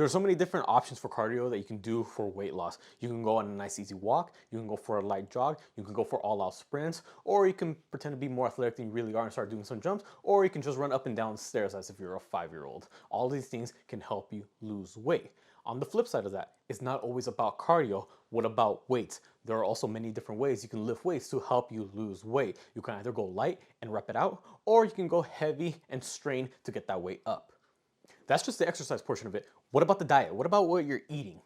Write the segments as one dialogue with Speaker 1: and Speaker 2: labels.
Speaker 1: There are so many different options for cardio that you can do for weight loss. You can go on a nice easy walk, you can go for a light jog, you can go for all out sprints, or you can pretend to be more athletic than you really are and start doing some jumps, or you can just run up and down stairs as if you're a 5-year-old. All these things can help you lose weight. On the flip side of that, it's not always about cardio. What about weights? There are also many different ways you can lift weights to help you lose weight. You can either go light and rep it out, or you can go heavy and strain to get that weight up. That's just the exercise portion of it. What about the diet? What about what you're eating?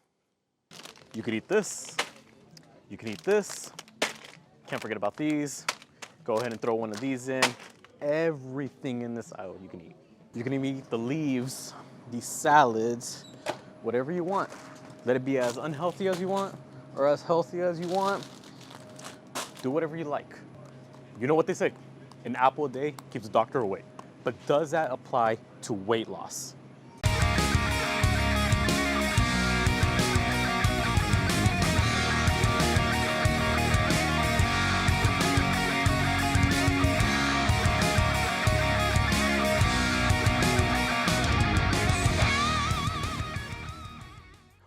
Speaker 1: You could eat this. You can eat this. Can't forget about these. Go ahead and throw one of these in. Everything in this aisle you can eat. You can even eat the leaves, these salads, whatever you want. Let it be as unhealthy as you want or as healthy as you want. Do whatever you like. You know what they say, an apple a day keeps the doctor away. But does that apply to weight loss?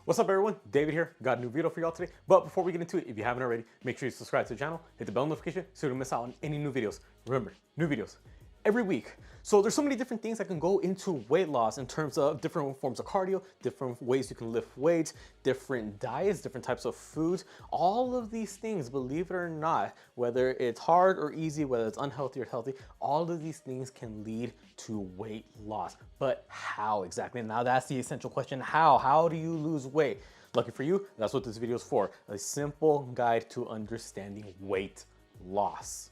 Speaker 1: What's up everyone, David here. Got a new video for y'all today. But before we get into it, if you haven't already, make sure you subscribe to the channel, hit the bell notification so you don't miss out on any new videos. Remember, new videos every week. So there's so many different things that can go into weight loss in terms of different forms of cardio, different ways you can lift weights, different diets, different types of foods. All of these things, believe it or not, whether it's hard or easy, whether it's unhealthy or healthy, all of these things can lead to weight loss. But how exactly? Now that's the essential question. How do you lose weight? Lucky for you, that's what this video is for. A simple guide to understanding weight loss.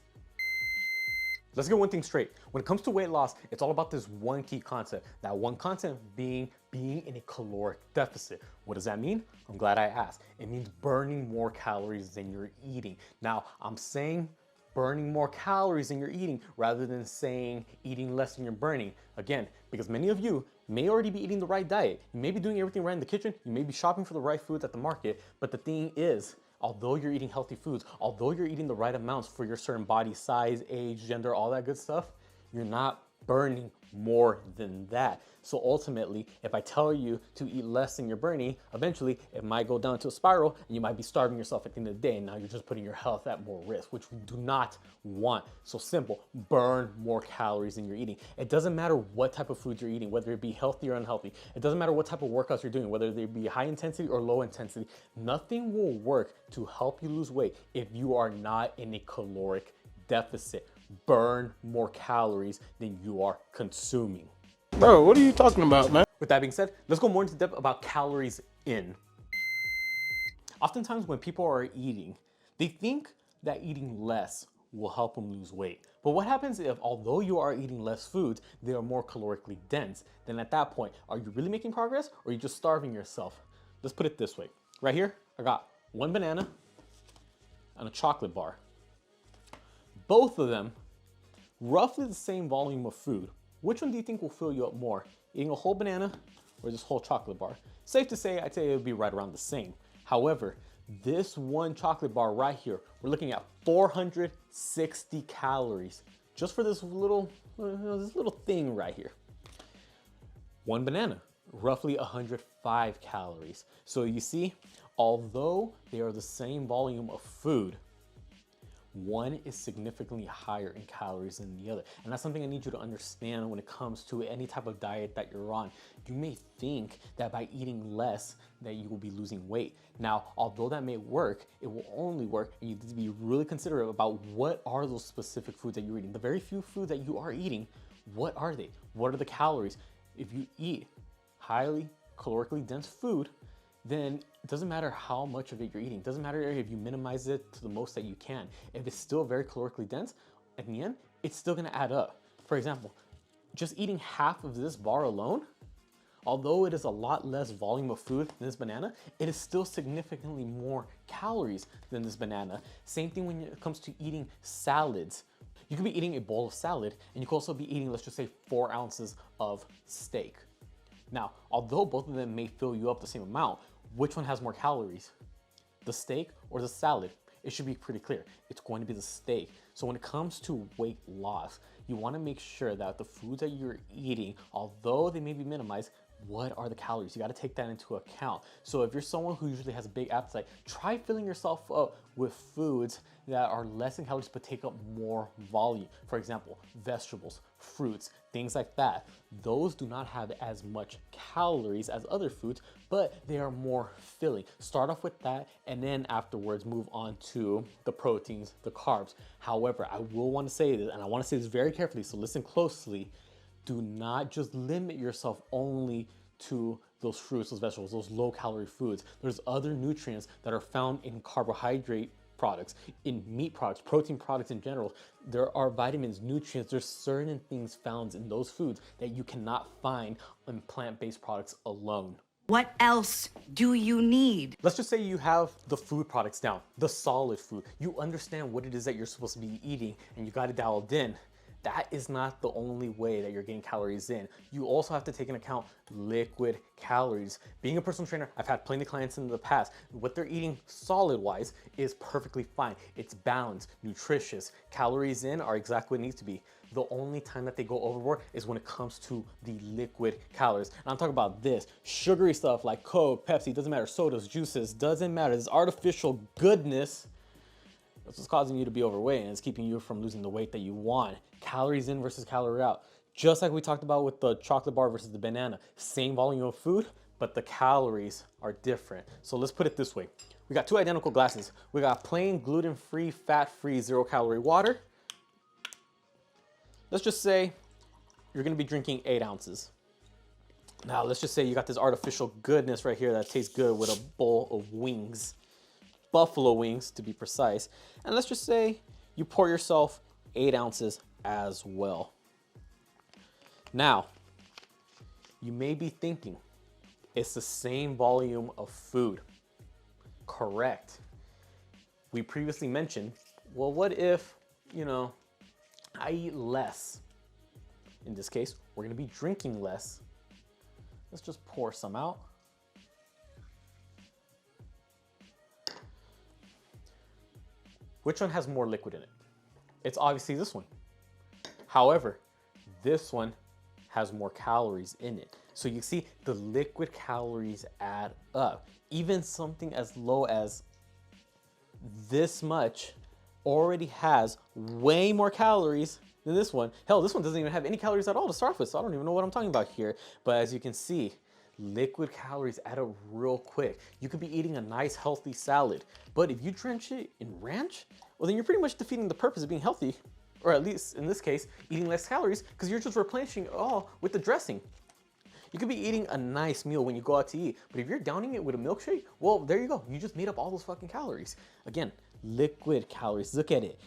Speaker 1: Let's get one thing straight. When it comes to weight loss, it's all about this one key concept. That one concept being in a caloric deficit. What does that mean? I'm glad I asked. It means burning more calories than you're eating. Now, I'm saying burning more calories than you're eating rather than saying eating less than you're burning. Again, because many of you may already be eating the right diet. You may be doing everything right in the kitchen. You may be shopping for the right foods at the market. But the thing is, although you're eating healthy foods, although you're eating the right amounts for your certain body size, age, gender, all that good stuff, you're not burning more than that. So ultimately, if I tell you to eat less than you're burning, eventually it might go down to a spiral and you might be starving yourself at the end of the day, and now you're just putting your health at more risk, which we do not want. So simple, burn more calories than you're eating. It doesn't matter what type of food you're eating, whether it be healthy or unhealthy. It doesn't matter what type of workouts you're doing, whether they be high intensity or low intensity. Nothing will work to help you lose weight if you are not in a caloric deficit. Burn more calories than you are consuming.
Speaker 2: Bro, what are you talking about, man?
Speaker 1: With that being said, let's go more into depth about calories in. Oftentimes when people are eating, they think that eating less will help them lose weight. But what happens if, although you are eating less foods, they are more calorically dense? Then at that point, are you really making progress or are you just starving yourself? Let's put it this way. Right here, I got one banana and a chocolate bar. Both of them, roughly the same volume of food. Which one do you think will fill you up more? Eating a whole banana or this whole chocolate bar? Safe to say, I'd say it would be right around the same. However, this one chocolate bar right here, we're looking at 460 calories just for this little thing right here. One banana, roughly 105 calories. So you see, although they are the same volume of food, one is significantly higher in calories than the other. And that's something I need you to understand when it comes to any type of diet that you're on. You may think that by eating less that you will be losing weight. Now, although that may work, it will only work, and you need to be really considerate about what are those specific foods that you're eating. The very few foods that you are eating, what are they? What are the calories? If you eat highly calorically dense food, then it doesn't matter how much of it you're eating. It doesn't matter if you minimize it to the most that you can. If it's still very calorically dense, at the end, it's still gonna add up. For example, just eating half of this bar alone, although it is a lot less volume of food than this banana, it is still significantly more calories than this banana. Same thing when it comes to eating salads. You could be eating a bowl of salad, and you could also be eating, let's just say, 4 ounces of steak. Now, although both of them may fill you up the same amount, which one has more calories? The steak or the salad? It should be pretty clear. It's going to be the steak. So when it comes to weight loss, you want to make sure that the foods that you're eating, although they may be minimized, what are the calories? You got to take that into account. So if you're someone who usually has a big appetite, try filling yourself up with foods that are less in calories but take up more volume. For example, vegetables, fruits, things like that. Those do not have as much calories as other foods, but they are more filling. Start off with that, and then afterwards move on to the proteins, the carbs. However, I will want to say this, and I want to say this very carefully, so listen closely. Do not just limit yourself only to those fruits, those vegetables, those low calorie foods. There's other nutrients that are found in carbohydrate products, in meat products, protein products in general. There are vitamins, nutrients, there's certain things found in those foods that you cannot find in plant-based products alone.
Speaker 3: What else do you need?
Speaker 1: Let's just say you have the food products down, the solid food. You understand what it is that you're supposed to be eating and you got it dialed in. That is not the only way that you're getting calories in. You also have to take into account liquid calories. Being a personal trainer, I've had plenty of clients in the past. What they're eating solid-wise is perfectly fine. It's balanced, nutritious. Calories in are exactly what it needs to be. The only time that they go overboard is when it comes to the liquid calories. And I'm talking about this sugary stuff like Coke, Pepsi, doesn't matter, sodas, juices, doesn't matter. This artificial goodness, that's what's causing you to be overweight, and it's keeping you from losing the weight that you want. Calories in versus calorie out. Just like we talked about with the chocolate bar versus the banana. Same volume of food, but the calories are different. So let's put it this way. We got two identical glasses. We got plain gluten-free, fat-free, zero-calorie water. Let's just say you're gonna be drinking 8 ounces. Now let's just say you got this artificial goodness right here that tastes good with a bowl of wings. Buffalo wings to be precise. And let's just say you pour yourself 8 ounces as well. Now, you may be thinking it's the same volume of food. Correct. We previously mentioned, well, what if, I eat less? In this case, we're gonna be drinking less. Let's just pour some out. Which one has more liquid in it? It's obviously this one. However, this one has more calories in it. So you see the liquid calories add up. Even something as low as this much already has way more calories than this one. Hell, this one doesn't even have any calories at all to start with, so I don't even know what I'm talking about here. But as you can see, liquid calories add up real quick. You could be eating a nice healthy salad, but if you drench it in ranch, well then you're pretty much defeating the purpose of being healthy, or at least in this case, eating less calories, because you're just replenishing it all with the dressing. You could be eating a nice meal when you go out to eat, but if you're downing it with a milkshake, well, there you go. You just made up all those fucking calories. Again, liquid calories, look at it.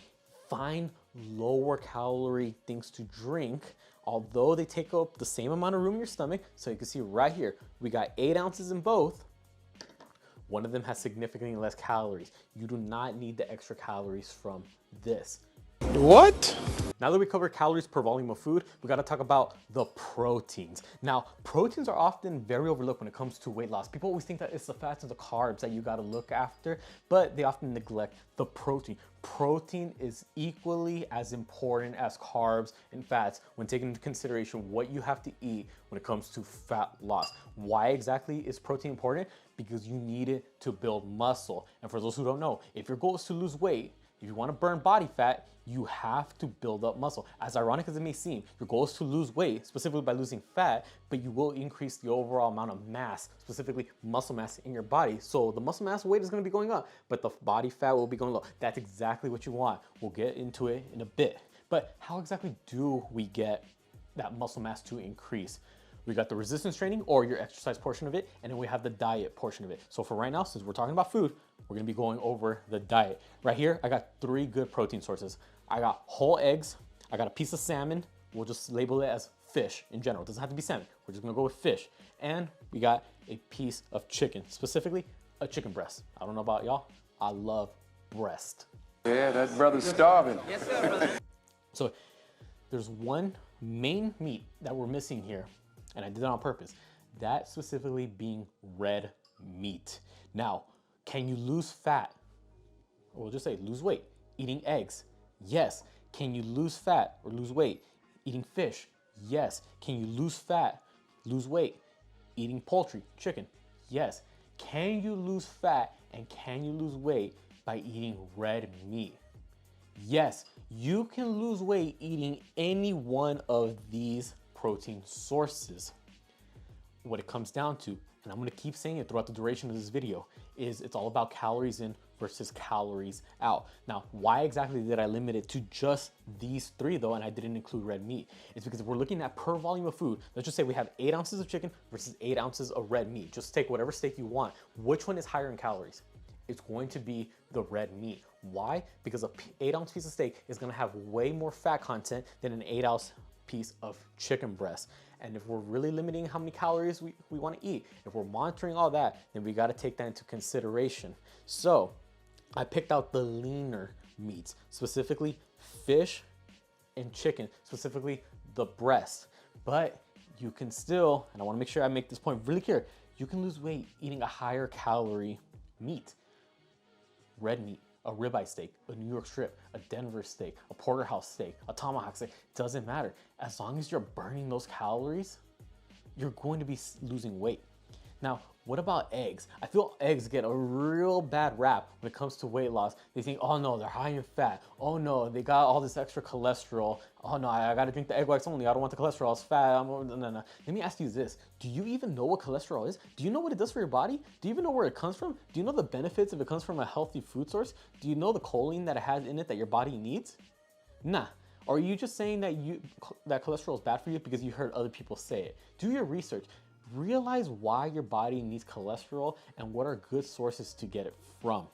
Speaker 1: Find lower calorie things to drink, although they take up the same amount of room in your stomach. So you can see right here, we got 8 ounces in both. One of them has significantly less calories. You do not need the extra calories from this.
Speaker 2: What?
Speaker 1: Now that we covered calories per volume of food, we gotta talk about the proteins. Now, proteins are often very overlooked when it comes to weight loss. People always think that it's the fats and the carbs that you gotta look after, but they often neglect the protein. Protein is equally as important as carbs and fats when taking into consideration what you have to eat when it comes to fat loss. Why exactly is protein important? Because you need it to build muscle. And for those who don't know, if your goal is to lose weight, if you want to burn body fat, you have to build up muscle. As ironic as it may seem, your goal is to lose weight, specifically by losing fat, but you will increase the overall amount of mass, specifically muscle mass in your body. So the muscle mass weight is going to be going up, but the body fat will be going low. That's exactly what you want. We'll get into it in a bit. But how exactly do we get that muscle mass to increase? We got the resistance training or your exercise portion of it, and then we have the diet portion of it. So for right now, since we're talking about food, we're gonna be going over the diet. Right here, I got 3 good protein sources. I got whole eggs, I got a piece of salmon, we'll just label it as fish in general. It doesn't have to be salmon, we're just gonna go with fish. And we got a piece of chicken, specifically a chicken breast. I don't know about y'all, I love breast.
Speaker 2: Yeah, that brother's starving.
Speaker 3: Yes, sir, brother.
Speaker 1: So there's one main meat that we're missing here, and I did that on purpose. That specifically being red meat. Now, can you lose fat? Or we'll just say lose weight eating eggs? Yes. Can you lose fat or lose weight eating fish? Yes. Can you lose fat, lose weight eating poultry, chicken? Yes. Can you lose fat and can you lose weight by eating red meat? Yes, you can lose weight eating any one of these protein sources. What it comes down to, and I'm gonna keep saying it throughout the duration of this video, is it's all about calories in versus calories out. Now, why exactly did I limit it to just these three though, and I didn't include red meat? It's because if we're looking at per volume of food, let's just say we have 8 ounces of chicken versus 8 ounces of red meat. Just take whatever steak you want. Which one is higher in calories? It's going to be the red meat. Why? Because a 8-ounce piece of steak is gonna have way more fat content than an 8-ounce piece of chicken breast. And if we're really limiting how many calories we wanna eat, if we're monitoring all that, then we gotta take that into consideration. So I picked out the leaner meats, specifically fish and chicken, specifically the breast. But you can still, and I wanna make sure I make this point really clear, you can lose weight eating a higher calorie meat. Red meat, a ribeye steak, a New York strip, a Denver steak, a porterhouse steak, a tomahawk steak, doesn't matter. As long as you're burning those calories, you're going to be losing weight. Now, what about eggs? I feel eggs get a real bad rap when it comes to weight loss. They think, oh no, they're high in fat. Oh no, they got all this extra cholesterol. Oh no, I gotta drink the egg whites only. I don't want the cholesterol, it's fat. No. Let me ask you this. Do you even know what cholesterol is? Do you know what it does for your body? Do you even know where it comes from? Do you know the benefits if it comes from a healthy food source? Do you know the choline that it has in it that your body needs? Nah. Or are you just saying that cholesterol is bad for you because you heard other people say it? Do your research. Realize why your body needs cholesterol and what are good sources to get it from.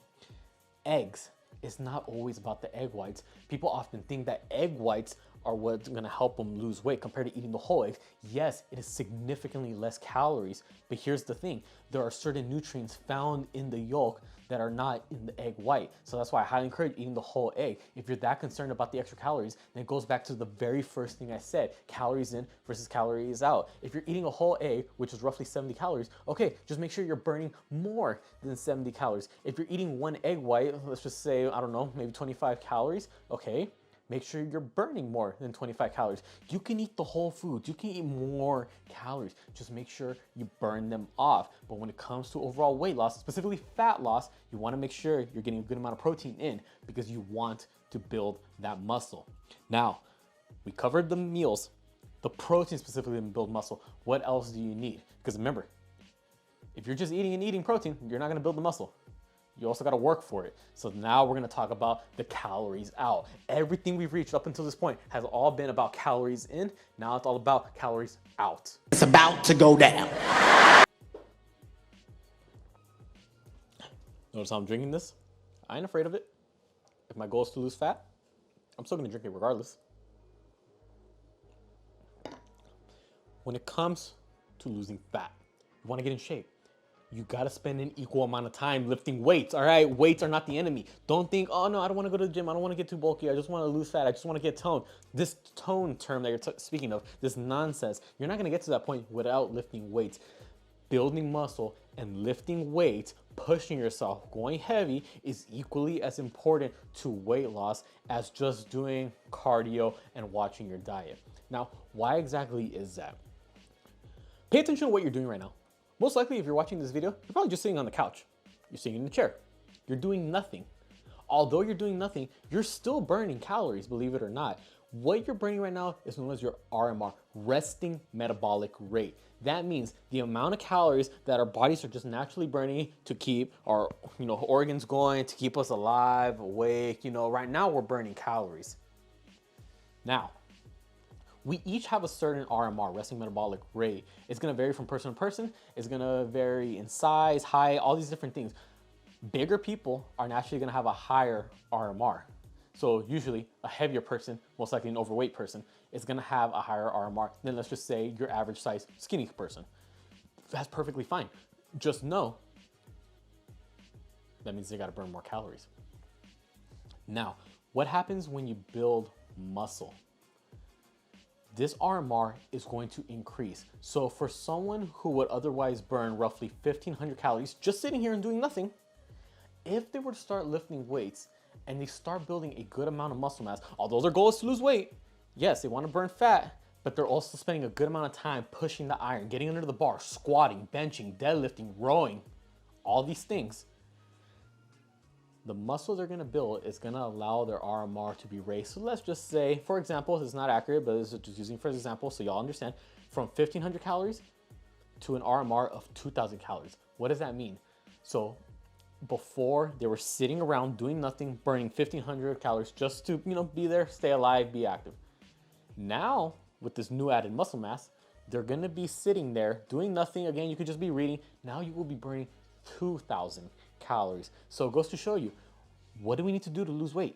Speaker 1: Eggs. It's not always about the egg whites. People often think that egg whites are what's gonna help them lose weight compared to eating the whole egg. Yes, it is significantly less calories, but here's the thing. There are certain nutrients found in the yolk that are not in the egg white. So that's why I highly encourage eating the whole egg. If you're that concerned about the extra calories, then it goes back to the very first thing I said, calories in versus calories out. If you're eating a whole egg, which is roughly 70 calories, okay, just make sure you're burning more than 70 calories. If you're eating one egg white, let's just say, I don't know, maybe 25 calories, okay, make sure you're burning more than 25 calories. You can eat the whole food. You can eat more calories. Just make sure you burn them off. But when it comes to overall weight loss, specifically fat loss, you want to make sure you're getting a good amount of protein in because you want to build that muscle. Now, we covered the meals, the protein specifically to build muscle. What else do you need? Because remember, if you're just eating protein, you're not going to build the muscle. You also got to work for it. So now we're going to talk about the calories out. Everything we've reached up until this point has all been about calories in. Now it's all about calories out.
Speaker 4: It's about to go down.
Speaker 1: Notice how I'm drinking this? I ain't afraid of it. If my goal is to lose fat, I'm still going to drink it regardless. When it comes to losing fat, you want to get in shape. You gotta spend an equal amount of time lifting weights, all right? Weights are not the enemy. Don't think, oh no, I don't wanna go to the gym. I don't wanna get too bulky. I just wanna lose fat. I just wanna get toned. This tone term that you're speaking of, this nonsense, you're not gonna get to that point without lifting weights. Building muscle and lifting weights, pushing yourself, going heavy is equally as important to weight loss as just doing cardio and watching your diet. Now, why exactly is that? Pay attention to what you're doing right now. Most likely, if you're watching this video, you're probably just sitting on the couch. You're sitting in the chair. You're doing nothing. Although you're doing nothing, you're still burning calories, believe it or not. What you're burning right now is known as your RMR, resting metabolic rate. That means the amount of calories that our bodies are just naturally burning to keep our organs going, to keep us alive, awake. Right now we're burning calories. Now, we each have a certain RMR, resting metabolic rate. It's gonna vary from person to person. It's gonna vary in size, height, all these different things. Bigger people are naturally gonna have a higher RMR. So usually a heavier person, most likely an overweight person, is gonna have a higher RMR than, let's just say, your average size skinny person. That's perfectly fine. Just know that means they gotta burn more calories. Now, what happens when you build muscle? This RMR is going to increase. So for someone who would otherwise burn roughly 1,500 calories just sitting here and doing nothing, if they were to start lifting weights and they start building a good amount of muscle mass, although their goal is to lose weight, yes, they want to burn fat, but they're also spending a good amount of time pushing the iron, getting under the bar, squatting, benching, deadlifting, rowing, all these things, the muscle they're gonna build is gonna allow their RMR to be raised. So let's just say, for example, this is not accurate, but this is just using for example so y'all understand, from 1,500 calories to an RMR of 2,000 calories. What does that mean? So before they were sitting around doing nothing, burning 1,500 calories just to, be there, stay alive, be active. Now, with this new added muscle mass, they're gonna be sitting there doing nothing. Again, you could just be reading. Now you will be burning 2,000 calories. So it goes to show you, what do we need to do to lose weight?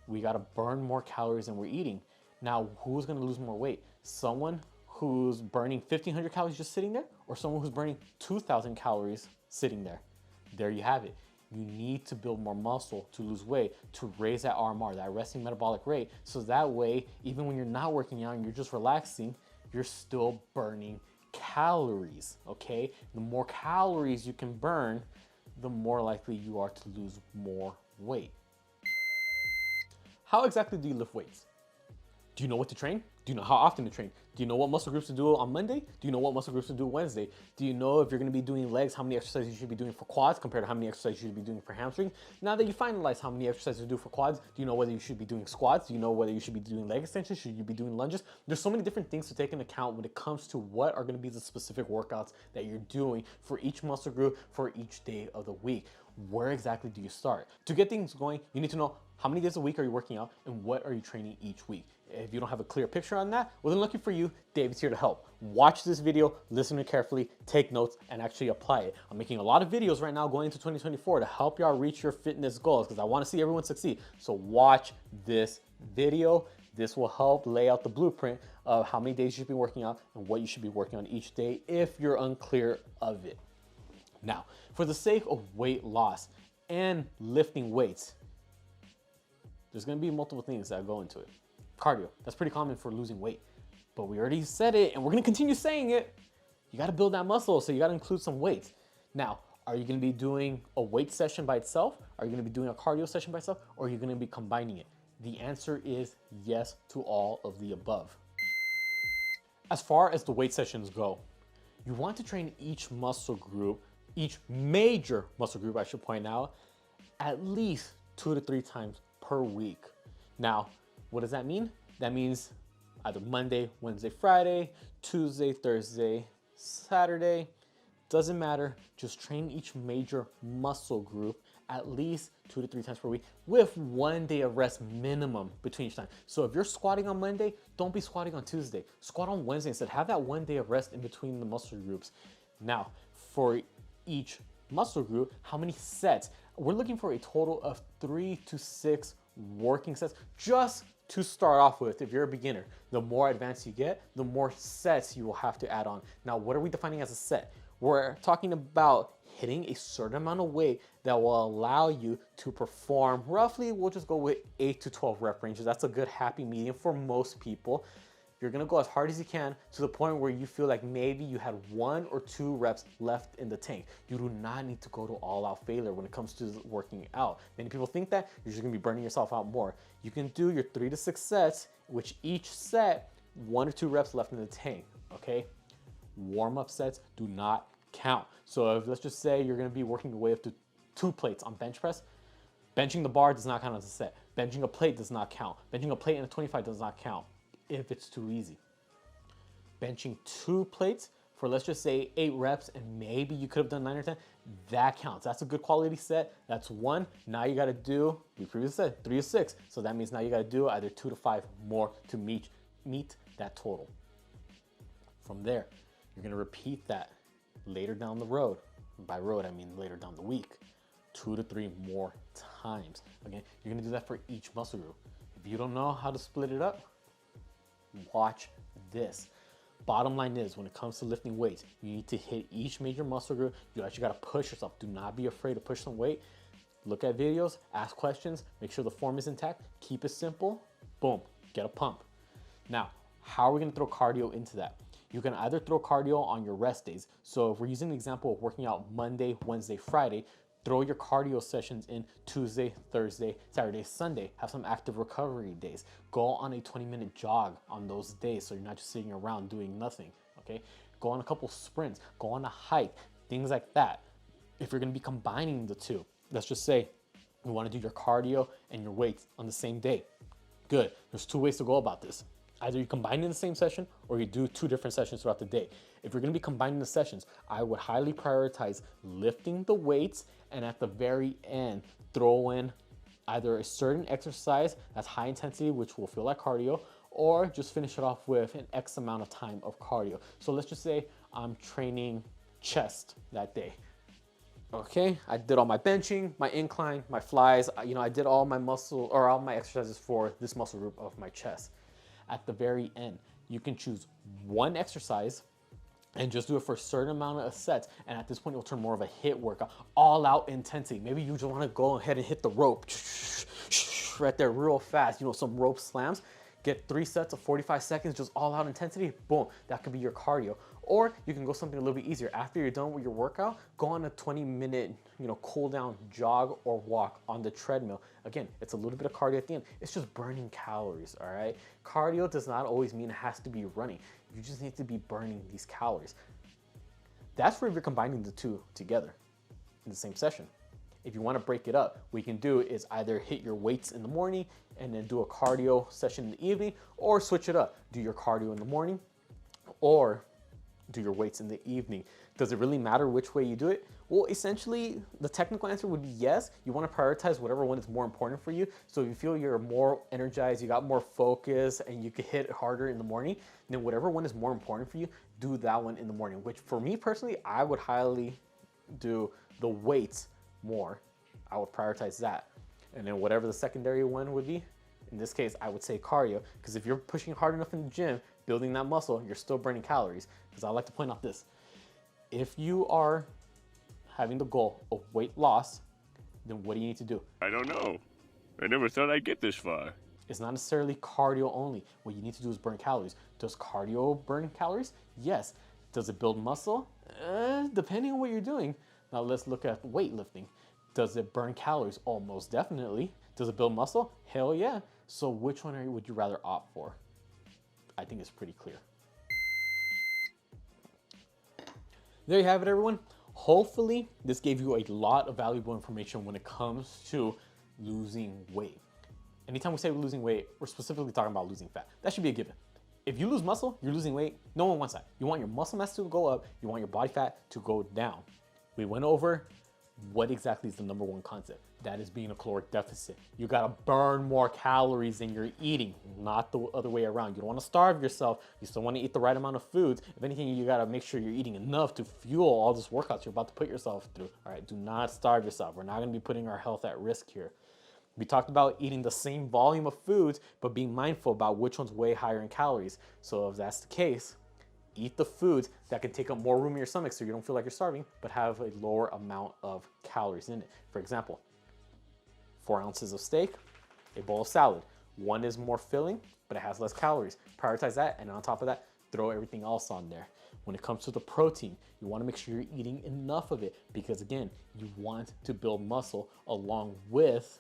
Speaker 1: We gotta burn more calories than we're eating. Now, who's gonna lose more weight? Someone who's burning 1,500 calories just sitting there, or someone who's burning 2,000 calories sitting there? There you have it. You need to build more muscle to lose weight, to raise that RMR, that resting metabolic rate, so that way, even when you're not working out and you're just relaxing, you're still burning calories, okay? The more calories you can burn, the more likely you are to lose more weight. How exactly do you lift weights? Do you know what to train? Do you know how often to train? Do you know what muscle groups to do on Monday? Do you know what muscle groups to do Wednesday? Do you know if you're gonna be doing legs, how many exercises you should be doing for quads compared to how many exercises you should be doing for hamstrings? Now that you finalize how many exercises to do for quads, do you know whether you should be doing squats? Do you know whether you should be doing leg extensions? Should you be doing lunges? There's so many different things to take into account when it comes to what are gonna be the specific workouts that you're doing for each muscle group for each day of the week. Where exactly do you start? To get things going, you need to know how many days a week are you working out and what are you training each week. If you don't have a clear picture on that, well then lucky for you, David's here to help. Watch this video, listen to it carefully, take notes, and actually apply it. I'm making a lot of videos right now going into 2024 to help y'all reach your fitness goals because I want to see everyone succeed. So watch this video. This will help lay out the blueprint of how many days you should be working out and what you should be working on each day if you're unclear of it. Now, for the sake of weight loss and lifting weights, there's gonna be multiple things that go into it. Cardio, that's pretty common for losing weight, but we already said it and we're gonna continue saying it. You gotta build that muscle, so you gotta include some weights. Now, are you gonna be doing a weight session by itself? Are you gonna be doing a cardio session by itself? Or are you gonna be combining it? The answer is yes to all of the above. As far as the weight sessions go, you want to train each muscle group, each major muscle group I should point out, at least 2 to 3 times per week. Now, what does that mean? That means either Monday, Wednesday, Friday, Tuesday, Thursday, Saturday, doesn't matter. Just train each major muscle group at least 2 to 3 times per week with 1 day of rest minimum between each time. So if you're squatting on Monday, don't be squatting on Tuesday. Squat on Wednesday instead. Have that 1 day of rest in between the muscle groups. Now, for each muscle group, how many sets? We're looking for a total of 3 to 6 working sets just to start off with. If you're a beginner, the more advanced you get, the more sets you will have to add on. Now, what are we defining as a set? We're talking about hitting a certain amount of weight that will allow you to perform roughly, we'll just go with 8 to 12 rep ranges. That's a good happy medium for most people. You're gonna go as hard as you can to the point where you feel like maybe you had 1 or 2 reps left in the tank. You do not need to go to all out failure when it comes to working out. Many people think that you're just gonna be burning yourself out more. You can do your 3 to 6 sets, which each set, 1 or 2 reps left in the tank, okay? Warm-up sets do not count. So if, let's just say you're gonna be working your way up to 2 plates on bench press, benching the bar does not count as a set. Benching a plate does not count. Benching a plate in a 25 does not count if it's too easy. Benching 2 plates for, let's just say 8 reps, and maybe you could have done 9 or 10, that counts. That's a good quality set. That's 1. Now you gotta do, we previously said 3 to 6. So that means now you gotta do either 2 to 5 more to meet that total. From there, you're gonna repeat that later down the road. By road, I mean later down the week. 2 to 3 more times. Again, you're gonna do that for each muscle group. If you don't know how to split it up, watch this. Bottom line is, when it comes to lifting weights, you need to hit each major muscle group. You actually gotta push yourself. Do not be afraid to push some weight. Look at videos, ask questions, make sure the form is intact, keep it simple, boom, get a pump. Now, how are we gonna throw cardio into that? You can either throw cardio on your rest days. So if we're using the example of working out Monday, Wednesday, Friday, Throw your cardio sessions in Tuesday, Thursday, Saturday, Sunday. Have some active recovery days. Go on a 20-minute jog on those days so you're not just sitting around doing nothing, okay? Go on a couple sprints, go on a hike, things like that. If you're gonna be combining the two, let's just say you wanna do your cardio and your weights on the same day. Good, there's two ways to go about this. Either you combine in the same session or you do two different sessions throughout the day. If you're gonna be combining the sessions, I would highly prioritize lifting the weights and at the very end, throw in either a certain exercise that's high intensity, which will feel like cardio, or just finish it off with an X amount of time of cardio. So let's just say I'm training chest that day. Okay, I did all my benching, my incline, my flies, I did all my muscle or all my exercises for this muscle group of my chest. At the very end, you can choose one exercise and just do it for a certain amount of sets. And at this point, it'll turn more of a HIIT workout, all out intensity. Maybe you just wanna go ahead and hit the rope right there real fast, some rope slams. Get 3 sets of 45 seconds, just all out intensity, boom, that could be your cardio. Or you can go something a little bit easier. After you're done with your workout, go on a 20-minute, cool down jog or walk on the treadmill. Again, it's a little bit of cardio at the end. It's just burning calories, all right? Cardio does not always mean it has to be running. You just need to be burning these calories. That's where you're combining the two together in the same session. If you want to break it up, what you can do is either hit your weights in the morning and then do a cardio session in the evening, or switch it up. Do your cardio in the morning or do your weights in the evening. Does it really matter which way you do it? Well, essentially, the technical answer would be yes. You want to prioritize whatever one is more important for you. So if you feel you're more energized, you got more focus, and you can hit harder in the morning, then whatever one is more important for you, do that one in the morning. Which for me personally, I would highly do the weights more. I would prioritize that. And then whatever the secondary one would be, in this case, I would say cardio, because if you're pushing hard enough in the gym, building that muscle, you're still burning calories. Because I like to point out this. If you are having the goal of weight loss, then what do you need to do?
Speaker 4: I don't know. I never thought I'd get this far.
Speaker 1: It's not necessarily cardio only. What you need to do is burn calories. Does cardio burn calories? Yes. Does it build muscle? Depending on what you're doing. Now let's look at weightlifting. Does it burn calories? Oh, most definitely. Does it build muscle? Hell yeah. So which one would you rather opt for? I think it's pretty clear. There you have it, everyone. Hopefully, this gave you a lot of valuable information when it comes to losing weight. Anytime we say losing weight, we're specifically talking about losing fat. That should be a given. If you lose muscle, you're losing weight. No one wants that. You want your muscle mass to go up. You want your body fat to go down. We went over what exactly is the number one concept. That is being a caloric deficit. You gotta burn more calories than you're eating, not the other way around. You don't wanna starve yourself. You still wanna eat the right amount of foods. If anything, you gotta make sure you're eating enough to fuel all this workouts you're about to put yourself through. All right, do not starve yourself. We're not gonna be putting our health at risk here. We talked about eating the same volume of foods, but being mindful about which one's way higher in calories. So if that's the case, eat the foods that can take up more room in your stomach so you don't feel like you're starving, but have a lower amount of calories in it. For example, 4 ounces of steak, a bowl of salad. One is more filling, but it has less calories. Prioritize that, and on top of that, throw everything else on there. When it comes to the protein, you wanna make sure you're eating enough of it because again, you want to build muscle along with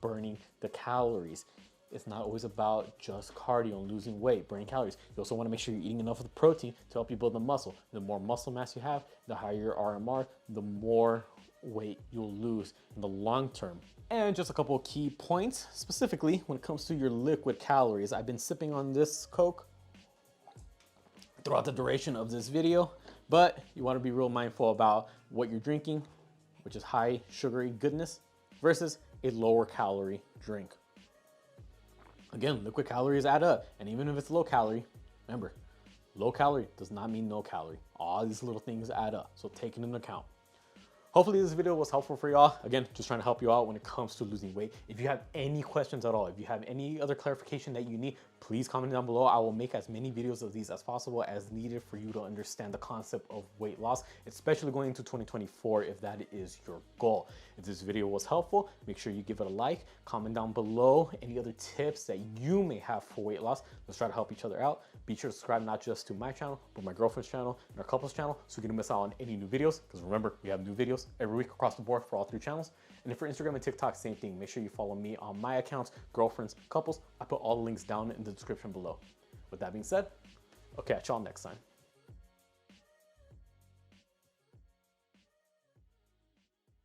Speaker 1: burning the calories. It's not always about just cardio and losing weight, burning calories. You also want to make sure you're eating enough of the protein to help you build the muscle. The more muscle mass you have, the higher your RMR, the more weight you'll lose in the long term. And just a couple of key points, specifically when it comes to your liquid calories. I've been sipping on this Coke throughout the duration of this video, but you want to be real mindful about what you're drinking, which is high sugary goodness, versus a lower calorie drink. Again, liquid calories add up, and even if it's low calorie, remember, low calorie does not mean no calorie. All these little things add up, so take it into account. Hopefully this video was helpful for y'all. Again, just trying to help you out when it comes to losing weight. If you have any questions at all, if you have any other clarification that you need, Please comment down below. I will make as many videos of these as possible as needed for you to understand the concept of weight loss, especially going into 2024 if that is your goal. If this video was helpful, make sure you give it a like, comment down below any other tips that you may have for weight loss. Let's try to help each other out. Be sure to subscribe not just to my channel, but my girlfriend's channel and our couple's channel so you don't miss out on any new videos. Because remember, we have new videos every week across the board for all 3 channels. And for Instagram and TikTok, same thing. Make sure you follow me on my accounts, girlfriends, couples. I put all the links down in the description below. With that being said, I'll catch y'all next time.